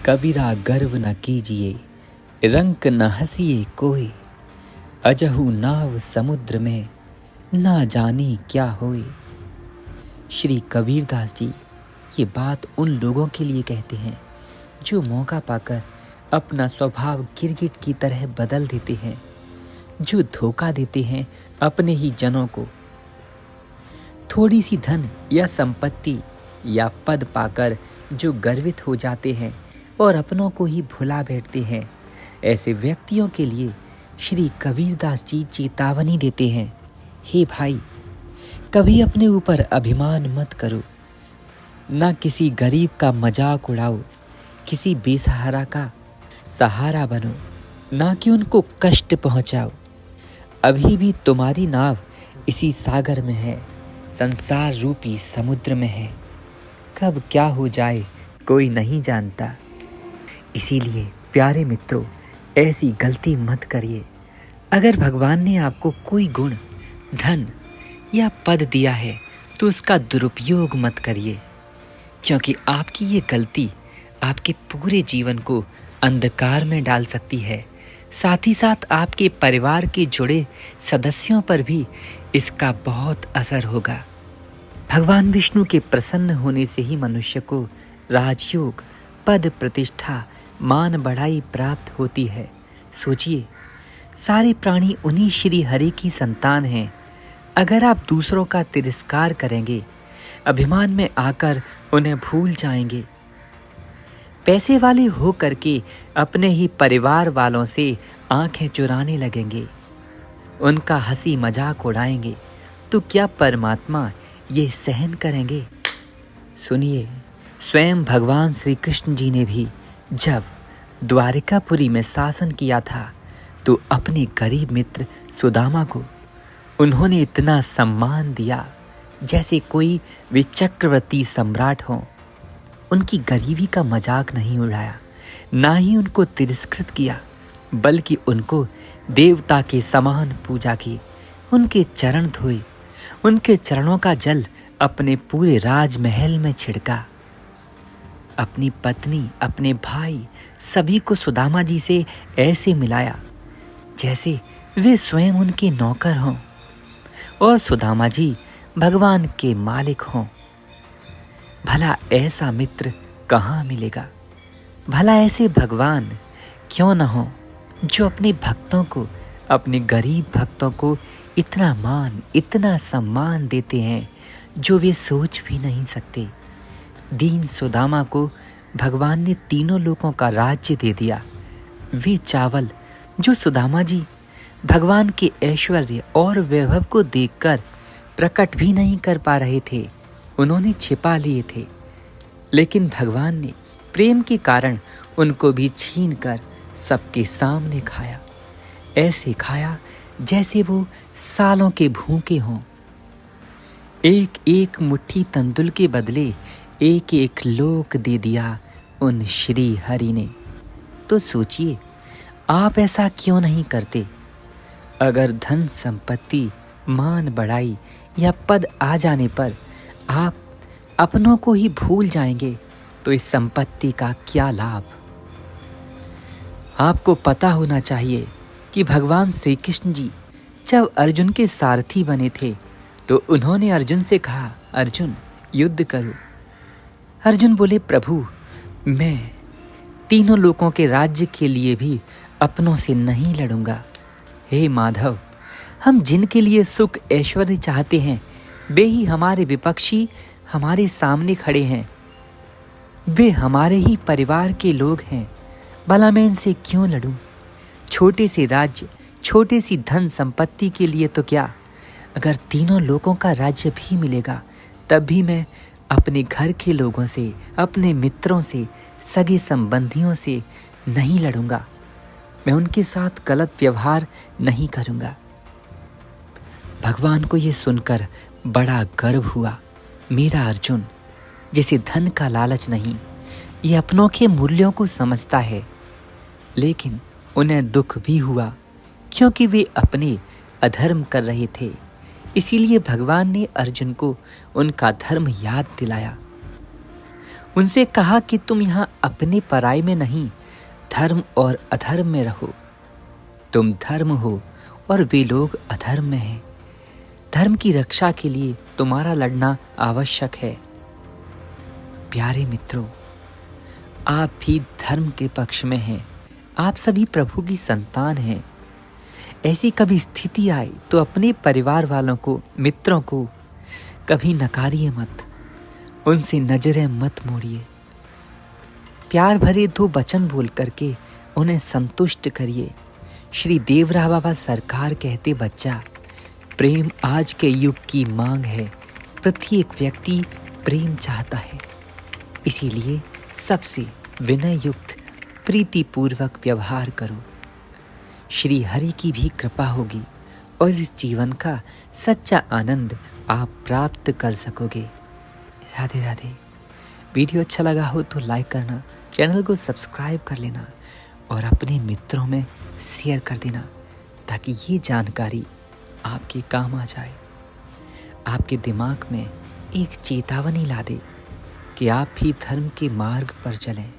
कबीरा गर्व न कीजिए, रंक न हंसिए कोई। अजहू नाव समुद्र में, ना जानी क्या होए। श्री कबीरदास जी ये बात उन लोगों के लिए कहते हैं जो मौका पाकर अपना स्वभाव गिरगिट की तरह बदल देते हैं, जो धोखा देते हैं अपने ही जनों को। थोड़ी सी धन या संपत्ति या पद पाकर जो गर्वित हो जाते हैं और अपनों को ही भुला बैठते हैं, ऐसे व्यक्तियों के लिए श्री कबीरदास जी चेतावनी देते हैं, हे भाई, कभी अपने ऊपर अभिमान मत करो, ना किसी गरीब का मजाक उड़ाओ, किसी बेसहारा का सहारा बनो, ना कि उनको कष्ट पहुंचाओ। अभी भी तुम्हारी नाव इसी सागर में है, संसार रूपी समुद्र में है। कब क्या हो जाए कोई नहीं जानता। इसीलिए प्यारे मित्रों, ऐसी गलती मत करिए। अगर भगवान ने आपको कोई गुण, धन या पद दिया है तो उसका दुरुपयोग मत करिए, क्योंकि आपकी ये गलती आपके पूरे जीवन को अंधकार में डाल सकती है। साथ ही साथ आपके परिवार के जुड़े सदस्यों पर भी इसका बहुत असर होगा। भगवान विष्णु के प्रसन्न होने से ही मनुष्य को राजयोग, पद, प्रतिष्ठा, मान बढ़ाई प्राप्त होती है। सोचिए, सारे प्राणी उन्हीं श्री हरि की संतान हैं। अगर आप दूसरों का तिरस्कार करेंगे, अभिमान में आकर उन्हें भूल जाएंगे, पैसे वाले हो करके अपने ही परिवार वालों से आंखें चुराने लगेंगे, उनका हंसी मजाक उड़ाएंगे, तो क्या परमात्मा ये सहन करेंगे? सुनिए, स्वयं भगवान श्री कृष्ण जी ने भी जब द्वारिकापुरी में शासन किया था तो अपने गरीब मित्र सुदामा को उन्होंने इतना सम्मान दिया जैसे कोई वे चक्रवर्ती सम्राट हों। उनकी गरीबी का मजाक नहीं उड़ाया, ना ही उनको तिरस्कृत किया, बल्कि उनको देवता के समान पूजा की, उनके चरण धोए, उनके चरणों का जल अपने पूरे राजमहल में छिड़का। अपनी पत्नी, अपने भाई, सभी को सुदामा जी से ऐसे मिलाया जैसे वे स्वयं उनके नौकर हों और सुदामा जी भगवान के मालिक हों। भला ऐसा मित्र कहाँ मिलेगा? भला ऐसे भगवान क्यों न हो जो अपने भक्तों को, अपने गरीब भक्तों को इतना मान, इतना सम्मान देते हैं जो वे सोच भी नहीं सकते। दीन सुदामा को भगवान ने तीनों लोकों का राज्य दे दिया। वे चावल जो सुदामा जी भगवान के ऐश्वर्य और वैभव को देखकर प्रकट भी नहीं कर पा रहे थे, उन्होंने छिपा लिए थे, लेकिन भगवान ने प्रेम के कारण उनको भी छीनकर सबके सामने खाया। ऐसे खाया जैसे वो सालों के भूखे हों। एक एक मुट्ठी तंदुल के बदले एक एक लोक दे दिया उन श्री हरि ने। तो सोचिए, आप ऐसा क्यों नहीं करते? अगर धन संपत्ति, मान बढ़ाई या पद आ जाने पर आप अपनों को ही भूल जाएंगे तो इस संपत्ति का क्या लाभ? आपको पता होना चाहिए कि भगवान श्री कृष्ण जी जब अर्जुन के सारथी बने थे तो उन्होंने अर्जुन से कहा, अर्जुन युद्ध करो। अर्जुन बोले, प्रभु मैं तीनों लोकों के राज्य के लिए भी अपनों से नहीं लड़ूंगा। हे माधव, हम जिनके लिए सुख ऐश्वर्य चाहते हैं वे ही हमारे विपक्षी हमारे सामने खड़े हैं। वे हमारे ही परिवार के लोग हैं, भला मैं इनसे क्यों लड़ूं? छोटे से राज्य, छोटी सी धन संपत्ति के लिए तो क्या, अगर तीनों लोगों का राज्य भी मिलेगा तब भी मैं अपने घर के लोगों से, अपने मित्रों से, सगे संबंधियों से नहीं लड़ूंगा। मैं उनके साथ गलत व्यवहार नहीं करूंगा। भगवान को ये सुनकर बड़ा गर्व हुआ। मेरा अर्जुन, जिसे धन का लालच नहीं, ये अपनों के मूल्यों को समझता है। लेकिन उन्हें दुख भी हुआ क्योंकि वे अपने अधर्म कर रहे थे। इसीलिए भगवान ने अर्जुन को उनका धर्म याद दिलाया। उनसे कहा कि तुम यहाँ अपने पराई में नहीं, धर्म और अधर्म में रहो। तुम धर्म हो और वे लोग अधर्म में हैं। धर्म की रक्षा के लिए तुम्हारा लड़ना आवश्यक है। प्यारे मित्रों, आप भी धर्म के पक्ष में हैं। आप सभी प्रभु की संतान हैं। ऐसी कभी स्थिति आए तो अपने परिवार वालों को, मित्रों को कभी नकारिए मत, उनसे नजरें मत मोड़िए। प्यार भरे दो वचन बोल करके उन्हें संतुष्ट करिए। श्री देवरा बाबा सरकार कहते, बच्चा, प्रेम आज के युग की मांग है। प्रत्येक व्यक्ति प्रेम चाहता है। इसीलिए सबसे विनय युक्त प्रीतिपूर्वक व्यवहार करो। श्री हरि की भी कृपा होगी और इस जीवन का सच्चा आनंद आप प्राप्त कर सकोगे। राधे राधे। वीडियो अच्छा लगा हो तो लाइक करना, चैनल को सब्सक्राइब कर लेना और अपने मित्रों में शेयर कर देना, ताकि ये जानकारी आपके काम आ जाए, आपके दिमाग में एक चेतावनी ला दे कि आप भी धर्म के मार्ग पर चलें।